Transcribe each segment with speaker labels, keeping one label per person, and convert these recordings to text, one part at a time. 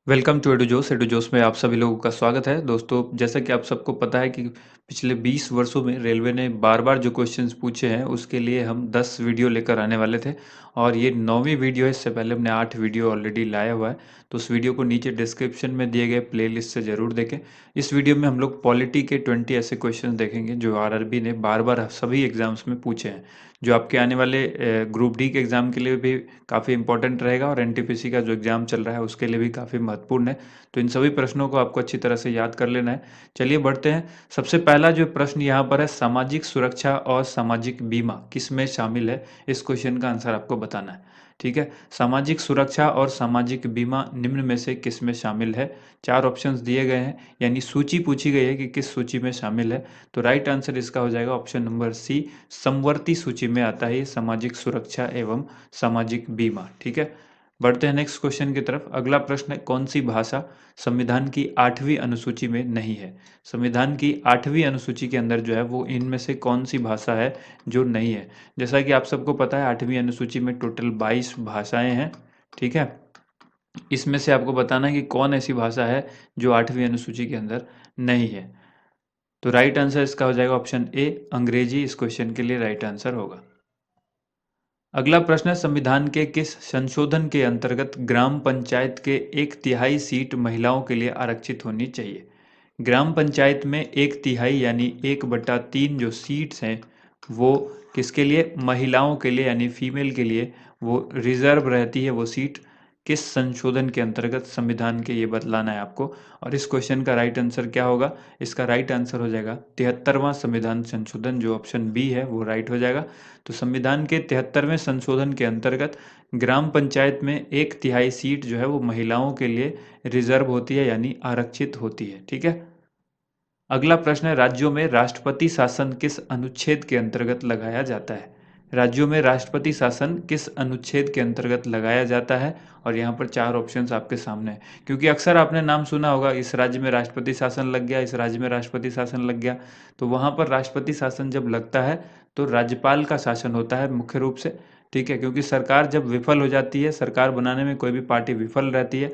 Speaker 1: Welcome to edu जोश में आप सभी लोगों का स्वागत है। दोस्तों, जैसा कि आप सबको पता है कि पिछले 20 वर्षों में रेलवे ने बार-बार जो क्वेश्चंस पूछे हैं, उसके लिए हम 10 वीडियो लेकर आने वाले थे और ये 9वीं वीडियो है। इससे पहले हमने 8 वीडियो ऑलरेडी लाया हुआ है, तो उस वीडियो को नीचे डिस्क्रिप्शन में दिए गए प्लेलिस्ट से ज़रूर देखें। इस वीडियो में हम लोग पॉलिटी के 20 ऐसे क्वेश्चन देखेंगे जो आरआरबी ने बार-बार सभी एग्ज़ाम्स में पूछे हैं, जो आपके आने वाले ग्रुप डी के एग्ज़ाम के लिए भी काफ़ी इंपॉर्टेंट रहेगा और एनटीपीसी का जो एग्ज़ाम चल रहा है उसके लिए भी काफ़ी महत्वपूर्ण है। तो इन सभी प्रश्नों को आपको अच्छी तरह से याद कर लेना है। चलिए बढ़ते हैं। सबसे पहला जो प्रश्न यहाँ पर है, सामाजिक सुरक्षा और सामाजिक बीमा किसमें शामिल है? इस क्वेश्चन का आंसर आपको बताना है। ठीक है, सामाजिक सुरक्षा और सामाजिक बीमा निम्न में से किसमें शामिल है? 4 ऑप्शंस दिए गए हैं, यानी सूची पूछी गई है कि किस सूची में शामिल है। तो राइट आंसर इसका हो जाएगा ऑप्शन नंबर सी, समवर्ती सूची में आता है ये सामाजिक सुरक्षा एवं सामाजिक बीमा। ठीक है, बढ़ते हैं नेक्स्ट क्वेश्चन की तरफ। अगला प्रश्न है, कौन सी भाषा संविधान की 8वीं अनुसूची में नहीं है? संविधान की 8वीं अनुसूची के अंदर जो है वो इनमें से कौन सी भाषा है जो नहीं है? जैसा कि आप सबको पता है 8वीं अनुसूची में टोटल 22 भाषाएं हैं। ठीक है, इसमें से आपको बताना है कि कौन ऐसी भाषा है जो 8वीं अनुसूची के अंदर नहीं है। तो राइट आंसर इसका हो जाएगा ऑप्शन ए, अंग्रेजी इस क्वेश्चन के लिए राइट आंसर होगा। अगला प्रश्न है, संविधान के किस संशोधन के अंतर्गत ग्राम पंचायत के 1/3 सीट महिलाओं के लिए आरक्षित होनी चाहिए? ग्राम पंचायत में 1/3 यानी 1/3 जो सीट्स हैं वो किसके लिए? महिलाओं के लिए, यानी फीमेल के लिए वो रिजर्व रहती है। वो सीट किस संशोधन के अंतर्गत संविधान के, ये बतलाना है आपको। और इस क्वेश्चन का राइट आंसर क्या होगा? इसका राइट आंसर हो जाएगा 73वां संविधान संशोधन, जो ऑप्शन बी है वो राइट हो जाएगा। तो संविधान के 73वें संशोधन के अंतर्गत ग्राम पंचायत में 1/3 सीट जो है वो महिलाओं के लिए रिजर्व होती है, यानी आरक्षित होती है। ठीक है, अगला प्रश्न है, राज्यों में राष्ट्रपति शासन किस अनुच्छेद के अंतर्गत लगाया जाता है? राज्यों में राष्ट्रपति शासन किस अनुच्छेद के अंतर्गत लगाया जाता है? और यहाँ पर 4 ऑप्शंस आपके सामने हैं, क्योंकि अक्सर आपने नाम सुना होगा, इस राज्य में राष्ट्रपति शासन लग गया, इस राज्य में राष्ट्रपति शासन लग गया। तो वहाँ पर राष्ट्रपति शासन जब लगता है तो राज्यपाल का शासन होता है मुख्य रूप से। ठीक है, क्योंकि सरकार जब विफल हो जाती है, सरकार बनाने में कोई भी पार्टी विफल रहती है,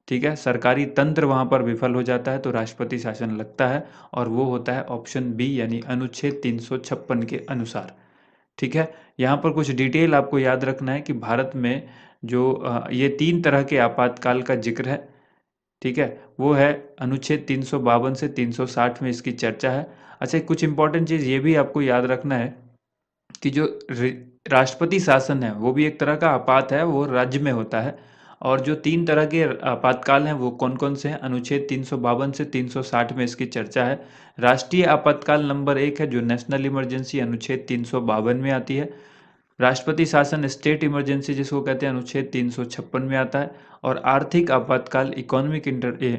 Speaker 1: ठीक है, सरकारी तंत्र वहाँ पर विफल हो जाता है, तो राष्ट्रपति शासन लगता है और वो होता है ऑप्शन बी, यानी अनुच्छेद 356 के अनुसार। ठीक है, यहाँ पर कुछ डिटेल आपको याद रखना है कि भारत में जो ये 3 तरह के आपातकाल का जिक्र है। ठीक है, वो है अनुच्छेद 352 से 360 में इसकी चर्चा है। अच्छा, कुछ इंपॉर्टेंट चीज़ ये भी आपको याद रखना है कि जो राष्ट्रपति शासन है वो भी एक तरह का आपात है, वो राज्य में होता है। और जो 3 तरह के आपातकाल हैं वो कौन कौन से हैं? अनुच्छेद 352 से 360 में इसकी चर्चा है। राष्ट्रीय आपातकाल नंबर 1 है जो नेशनल इमरजेंसी, अनुच्छेद 352 में आती है। राष्ट्रपति शासन स्टेट इमरजेंसी जिसको कहते हैं, अनुच्छेद 356 में आता है। और आर्थिक आपातकाल इकोनॉमिक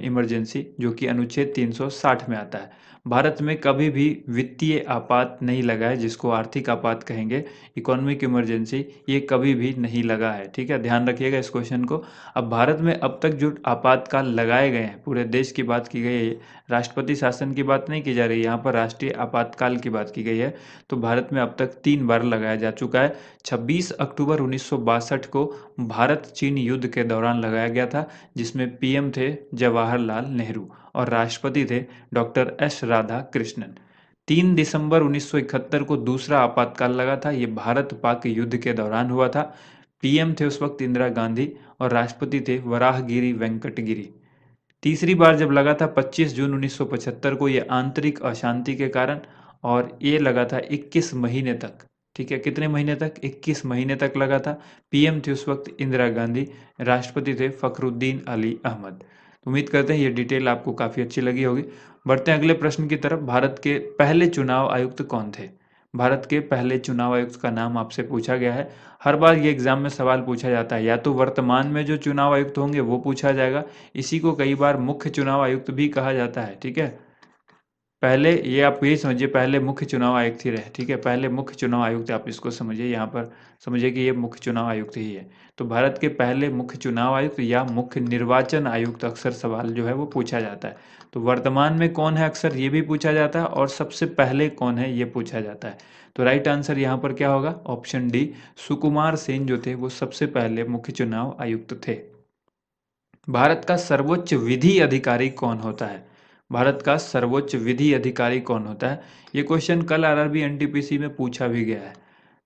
Speaker 1: इमरजेंसी जो कि अनुच्छेद 360 में आता है। भारत में कभी भी वित्तीय आपात नहीं लगा है, जिसको आर्थिक आपात कहेंगे, इकोनॉमिक इमरजेंसी, ये कभी भी नहीं लगा है। ठीक है, ध्यान रखिएगा इस क्वेश्चन को। अब भारत में अब तक जो आपातकाल लगाए गए हैं, पूरे देश की बात की गई है, राष्ट्रपति शासन की बात नहीं की जा रही, यहाँ पर राष्ट्रीय आपातकाल की बात की गई है। तो भारत में अब तक 3 बार लगाया जा चुका है। 26 अक्टूबर 1962 को भारत चीन युद्ध के दौरान लगाया गया था, जिसमें पीएम थे जवाहरलाल नेहरू और राष्ट्रपति थे डॉक्टर एस राधा कृष्णन। 3 दिसंबर 1971 को दूसरा आपातकाल लगा था, ये भारत पाक युद्ध के दौरान हुआ था। पीएम थे उस वक्त इंदिरा गांधी और राष्ट्रपति थे वराहगिरी वेंकटगिरी। तीसरी बार जब लगा था 25 जून 1975 को, ये आंतरिक अशांति के कारण, और ये लगा था 21 महीने तक। ठीक है, कितने महीने तक? 21 महीने तक लगा था। पीएम थे उस वक्त इंदिरा गांधी, राष्ट्रपति थे फखरुद्दीन अली अहमद। तो उम्मीद करते हैं ये डिटेल आपको काफ़ी अच्छी लगी होगी। बढ़ते हैं अगले प्रश्न की तरफ। भारत के पहले चुनाव आयुक्त कौन थे? भारत के पहले चुनाव आयुक्त का नाम आपसे पूछा गया है। हर बार ये एग्जाम में सवाल पूछा जाता है, या तो वर्तमान में जो चुनाव आयुक्त होंगे वो पूछा जाएगा, इसी को कई बार मुख्य चुनाव आयुक्त भी कहा जाता है। ठीक है, पहले ये आप यही समझिए, पहले मुख्य चुनाव आयुक्त ही रहे। ठीक है, पहले मुख्य चुनाव आयुक्त आप इसको समझिए, यहाँ पर समझिए कि ये मुख्य चुनाव आयुक्त ही है। तो भारत के पहले मुख्य चुनाव आयुक्त या मुख्य निर्वाचन आयुक्त, अक्सर सवाल जो है वो पूछा जाता है। तो वर्तमान में कौन है, अक्सर ये भी पूछा जाता है, और सबसे पहले कौन है ये पूछा जाता है। तो राइट आंसर यहाँ पर क्या होगा? ऑप्शन डी, सुकुमार सेन जो थे वो सबसे पहले मुख्य चुनाव आयुक्त थे। भारत का सर्वोच्च विधि अधिकारी कौन होता है? भारत का सर्वोच्च विधि अधिकारी कौन होता है? ये क्वेश्चन कल आरआरबी एनटीपीसी में पूछा भी गया है।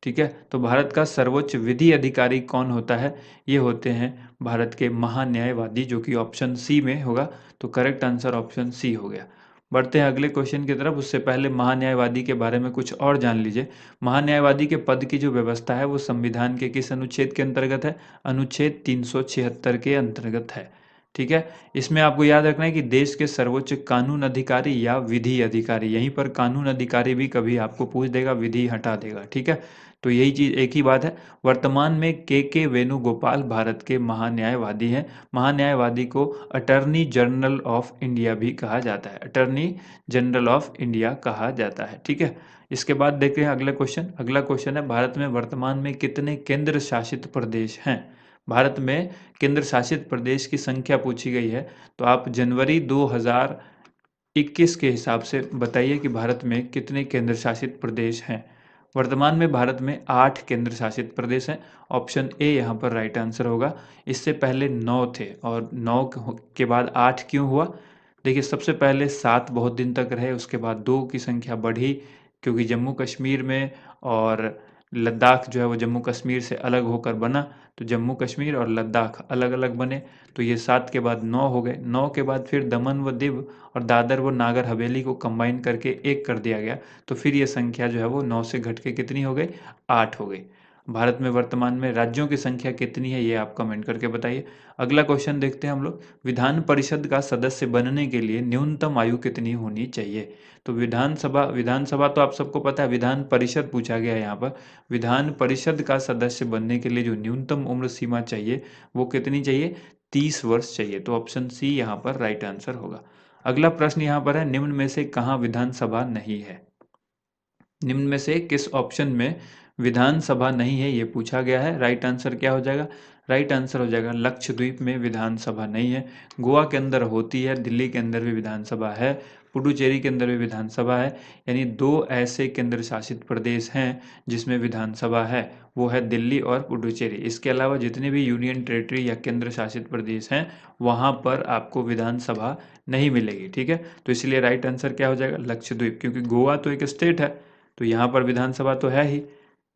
Speaker 1: ठीक है, तो भारत का सर्वोच्च विधि अधिकारी कौन होता है? ये होते हैं भारत के महान्यायवादी, जो कि ऑप्शन सी में होगा। तो करेक्ट आंसर ऑप्शन सी हो गया। बढ़ते हैं अगले क्वेश्चन की तरफ। उससे पहले महान्यायवादी के बारे में कुछ और जान लीजिए। महान्यायवादी के पद की जो व्यवस्था है वो संविधान के किस अनुच्छेद के अंतर्गत है? अनुच्छेद 376 के अंतर्गत है। ठीक है, इसमें आपको याद रखना है कि देश के सर्वोच्च कानून अधिकारी या विधि अधिकारी, यहीं पर कानून अधिकारी भी कभी आपको पूछ देगा, विधि हटा देगा। ठीक है, तो यही चीज एक ही बात है। वर्तमान में के वेणुगोपाल भारत के महान्यायवादी हैं। महान्यायवादी को अटर्नी जनरल ऑफ इंडिया भी कहा जाता है, अटर्नी जनरल ऑफ इंडिया कहा जाता है। ठीक है, इसके बाद देखते हैं अगला क्वेश्चन। अगला क्वेश्चन है, भारत में वर्तमान में कितने केंद्र शासित प्रदेश हैं? भारत में केंद्र शासित प्रदेश की संख्या पूछी गई है। तो आप जनवरी 2021 के हिसाब से बताइए कि भारत में कितने केंद्र शासित प्रदेश हैं। वर्तमान में भारत में 8 केंद्र शासित प्रदेश हैं। ऑप्शन ए यहाँ पर राइट आंसर होगा। इससे पहले 9 थे, और 9 के बाद 8 क्यों हुआ? देखिए, सबसे पहले 7 बहुत दिन तक रहे, उसके बाद 2 की संख्या बढ़ी, क्योंकि जम्मू कश्मीर में और लद्दाख जो है वो जम्मू कश्मीर से अलग होकर बना, तो जम्मू कश्मीर और लद्दाख अलग अलग बने। तो ये 7 के बाद 9 हो गए। 9 के बाद फिर दमन व दीव और दादर व नागर हवेली को कंबाइन करके एक कर दिया गया। तो फिर ये संख्या जो है वो 9 से घट के कितनी हो गई? 8 हो गई। भारत में वर्तमान में राज्यों की संख्या कितनी है, ये आप कमेंट करके बताइए। अगला क्वेश्चन देखते हैं हम लोग। विधान परिषद का सदस्य बनने के लिए न्यूनतम आयु कितनी होनी चाहिए? तो विधानसभा तो आप सबको पता है, विधान परिषद पूछा गया है यहाँ पर। विधान परिषद का सदस्य बनने के लिए जो न्यूनतम उम्र सीमा चाहिए वो कितनी चाहिए? 30 वर्ष चाहिए। तो ऑप्शन सी यहाँ पर राइट आंसर होगा। अगला प्रश्न यहाँ पर है, निम्न में से कहाँ विधानसभा नहीं है? निम्न में से किस ऑप्शन में विधानसभा नहीं है, ये पूछा गया है। राइट आंसर क्या हो जाएगा? राइट आंसर हो जाएगा लक्षद्वीप में विधानसभा नहीं है। गोवा के अंदर होती है, दिल्ली के अंदर भी विधानसभा है, पुडुचेरी के अंदर भी विधानसभा है। यानी 2 ऐसे केंद्र शासित प्रदेश हैं जिसमें विधानसभा है, वो है दिल्ली और पुडुचेरी। इसके अलावा जितने भी यूनियन टेरिटरी या केंद्र शासित प्रदेश हैं वहाँ पर आपको विधानसभा नहीं मिलेगी। ठीक है, तो इसलिए राइट आंसर क्या हो जाएगा? लक्षद्वीप, क्योंकि गोवा तो एक स्टेट है, तो यहाँ पर विधानसभा तो है ही।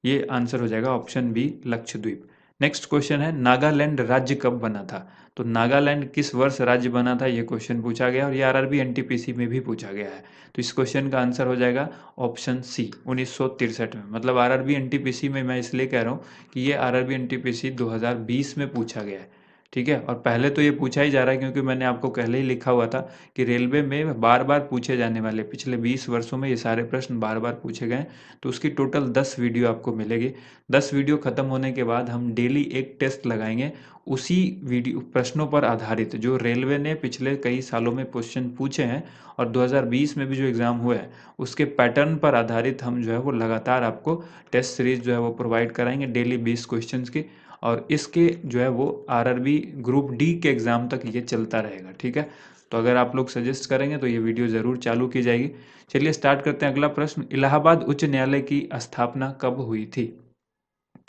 Speaker 1: ये आंसर हो जाएगा option B, Lakshadweep. Next question है, नागालैंड राज्य कब बना था? तो नागालैंड किस वर्ष राज्य बना था, ये क्वेश्चन पूछा गया, और ये आरआरबी एनटीपीसी में भी पूछा गया है। तो इस क्वेश्चन का आंसर हो जाएगा ऑप्शन सी, 1963 में। मतलब आरआरबी एनटीपीसी में मैं इसलिए कह रहा हूँ कि ये आरआरबी एनटीपीसी 2020 में पूछा गया है। ठीक है, और पहले तो ये पूछा ही जा रहा है, क्योंकि मैंने आपको पहले ही लिखा हुआ था कि रेलवे में बार बार पूछे जाने वाले, पिछले 20 वर्षों में ये सारे प्रश्न बार बार पूछे गए। तो उसकी टोटल 10 वीडियो आपको मिलेगी। 10 वीडियो खत्म होने के बाद हम डेली एक टेस्ट लगाएंगे, उसी वीडियो प्रश्नों पर आधारित, जो रेलवे ने पिछले कई सालों में क्वेश्चन पूछे हैं और 2020 में भी जो एग्ज़ाम हुए हैं उसके पैटर्न पर आधारित हम जो है वो लगातार आपको टेस्ट सीरीज जो है वो प्रोवाइड कराएंगे, डेली 20 क्वेश्चंस की। और इसके जो है वो आरआरबी ग्रुप डी के एग्ज़ाम तक ये चलता रहेगा। ठीक है, तो अगर आप लोग सजेस्ट करेंगे तो ये वीडियो ज़रूर चालू की जाएगी। चलिए स्टार्ट करते हैं अगला प्रश्न। इलाहाबाद उच्च न्यायालय की स्थापना कब हुई थी?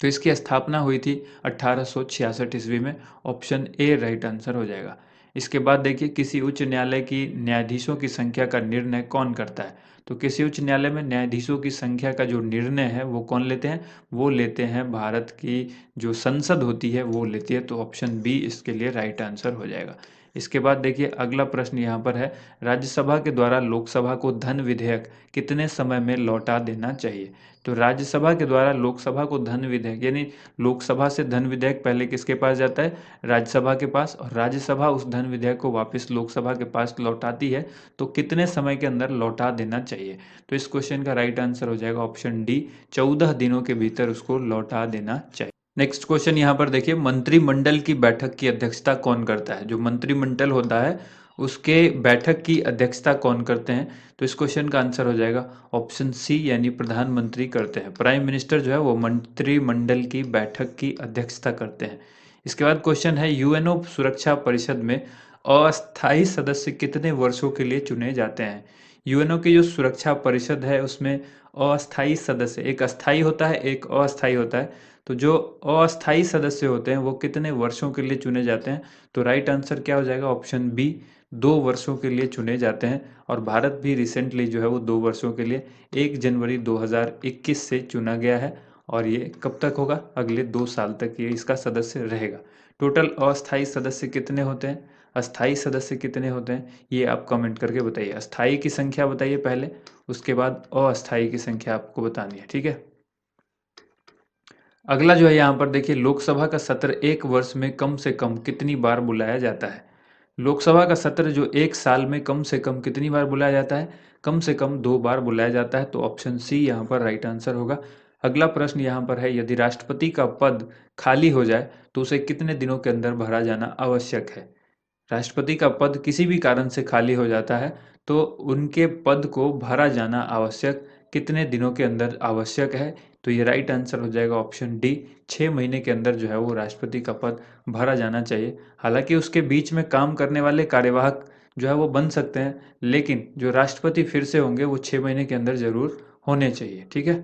Speaker 1: तो इसकी स्थापना हुई थी 1866 ईस्वी में। ऑप्शन ए राइट आंसर हो जाएगा। इसके बाद देखिए, किसी उच्च न्यायालय की न्यायाधीशों की संख्या का निर्णय कौन करता है? तो किसी उच्च न्यायालय में न्यायाधीशों की संख्या का जो निर्णय है वो कौन लेते हैं? वो लेते हैं भारत की जो संसद होती है वो लेती है। तो ऑप्शन बी इसके लिए राइट आंसर हो जाएगा। इसके बाद देखिए अगला प्रश्न यहाँ पर है, राज्यसभा के द्वारा लोकसभा को धन विधेयक कितने समय में लौटा देना चाहिए? तो राज्यसभा के द्वारा लोकसभा को धन विधेयक, यानी लोकसभा से धन विधेयक पहले किसके पास जाता है? राज्यसभा के पास, और राज्यसभा उस धन विधेयक को वापस लोकसभा के पास लौटाती है। तो कितने समय के अंदर लौटा देना चाहिए? तो इस क्वेश्चन का राइट आंसर हो जाएगा ऑप्शन डी, 14 दिनों के भीतर उसको लौटा देना चाहिए। नेक्स्ट क्वेश्चन यहाँ पर देखिए, मंत्रिमंडल की बैठक की अध्यक्षता कौन करता है? जो मंत्रिमंडल होता है उसके बैठक की अध्यक्षता कौन करते हैं? तो इस क्वेश्चन का आंसर हो जाएगा ऑप्शन सी, यानी प्रधानमंत्री करते हैं। प्राइम मिनिस्टर जो है वो मंत्रिमंडल की बैठक की अध्यक्षता करते हैं। इसके बाद क्वेश्चन है, यूएनओ सुरक्षा परिषद में अस्थायी सदस्य कितने वर्षों के लिए चुने जाते हैं? यूएनओ की जो सुरक्षा परिषद है उसमें अस्थायी सदस्य, एक अस्थायी होता है एक अस्थायी होता है। तो जो अस्थायी सदस्य होते हैं वो कितने वर्षों के लिए चुने जाते हैं? तो राइट आंसर क्या हो जाएगा? ऑप्शन बी, 2 वर्षों के लिए चुने जाते हैं। और भारत भी रिसेंटली जो है वो 2 वर्षों के लिए 1 जनवरी 2021 से चुना गया है। और ये कब तक होगा? अगले 2 साल तक ये इसका सदस्य रहेगा। टोटल अस्थायी सदस्य कितने होते हैं, अस्थायी सदस्य कितने होते हैं, ये आप कमेंट करके बताइए। अस्थायी की संख्या बताइए पहले, उसके बाद अस्थायी की संख्या आपको बतानी है, ठीक है। अगला जो है यहाँ पर देखिए, लोकसभा का सत्र 1 वर्ष में कम से कम कितनी बार बुलाया जाता है? लोकसभा का सत्र जो 1 साल में कम से कम कितनी बार बुलाया जाता है? कम से कम 2 बार बुलाया जाता है। तो ऑप्शन सी यहाँ पर राइट आंसर होगा। अगला प्रश्न यहाँ पर है, यदि राष्ट्रपति का पद खाली हो जाए तो उसे कितने दिनों के अंदर भरा जाना आवश्यक है? राष्ट्रपति का पद किसी भी कारण से खाली हो जाता है तो उनके पद को भरा जाना आवश्यक कितने दिनों के अंदर आवश्यक है? तो ये राइट आंसर हो जाएगा ऑप्शन डी, 6 महीने के अंदर जो है वो राष्ट्रपति का पद भरा जाना चाहिए। हालांकि उसके बीच में काम करने वाले कार्यवाहक जो है वो बन सकते हैं, लेकिन जो राष्ट्रपति फिर से होंगे वो 6 महीने के अंदर जरूर होने चाहिए, ठीक है।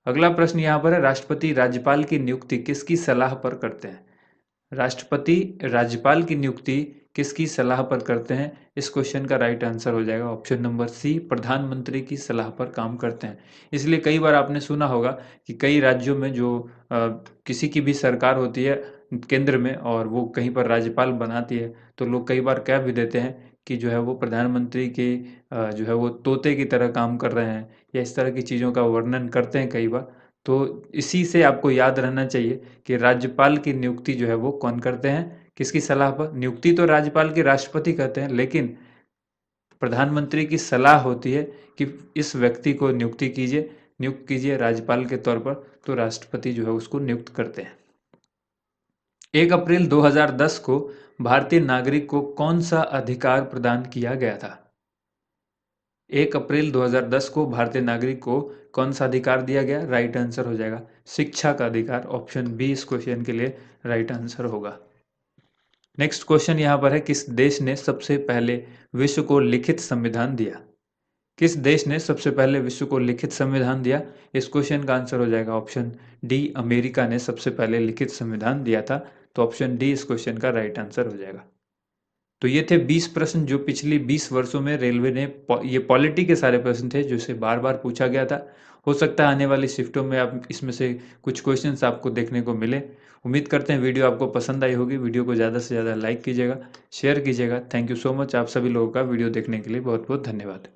Speaker 1: अगला प्रश्न यहाँ पर है, राष्ट्रपति राज्यपाल की नियुक्ति किसकी सलाह पर करते हैं? राष्ट्रपति राज्यपाल की नियुक्ति किसकी सलाह पर करते हैं? इस क्वेश्चन का राइट आंसर हो जाएगा ऑप्शन नंबर सी, प्रधानमंत्री की सलाह पर काम करते हैं। इसलिए कई बार आपने सुना होगा कि कई राज्यों में जो किसी की भी सरकार होती है केंद्र में और वो कहीं पर राज्यपाल बनाती है, तो लोग कई बार कह भी देते हैं कि जो है वो प्रधानमंत्री के जो है वो तोते की तरह काम कर रहे हैं, या इस तरह की चीज़ों का वर्णन करते हैं कई बार। तो इसी से आपको याद रहना चाहिए कि राज्यपाल की नियुक्ति जो है वो कौन करते हैं, किसकी सलाह पर? नियुक्ति तो राज्यपाल की राष्ट्रपति करते हैं, लेकिन प्रधानमंत्री की सलाह होती है कि इस व्यक्ति को नियुक्त कीजिए राज्यपाल के तौर पर, तो राष्ट्रपति जो है उसको नियुक्त करते हैं। 1 अप्रैल 2010 को भारतीय नागरिक को कौन सा अधिकार प्रदान किया गया था? 1 अप्रैल 2010 को भारतीय नागरिक को कौन सा अधिकार दिया गया? राइट आंसर हो जाएगा शिक्षा का अधिकार। ऑप्शन बी इस क्वेश्चन के लिए राइट आंसर होगा। नेक्स्ट क्वेश्चन यहाँ पर है, किस देश ने सबसे पहले विश्व को लिखित संविधान दिया? किस देश ने सबसे पहले विश्व को लिखित संविधान दिया? इस क्वेश्चन का आंसर हो जाएगा ऑप्शन डी, अमेरिका ने सबसे पहले लिखित संविधान दिया था। तो ऑप्शन डी इस क्वेश्चन का राइट आंसर हो जाएगा। तो ये थे 20 प्रश्न जो पिछली 20 वर्षों में रेलवे ने ये पॉलिटी के सारे प्रश्न थे जो से बार बार पूछा गया था। हो सकता है आने वाली शिफ्टों में आप इसमें से कुछ क्वेश्चंस आपको देखने को मिले। उम्मीद करते हैं वीडियो आपको पसंद आई होगी। वीडियो को ज़्यादा से ज़्यादा लाइक कीजिएगा, शेयर कीजिएगा। Thank you so much. आप सभी लोगों का वीडियो देखने के लिए बहुत बहुत धन्यवाद।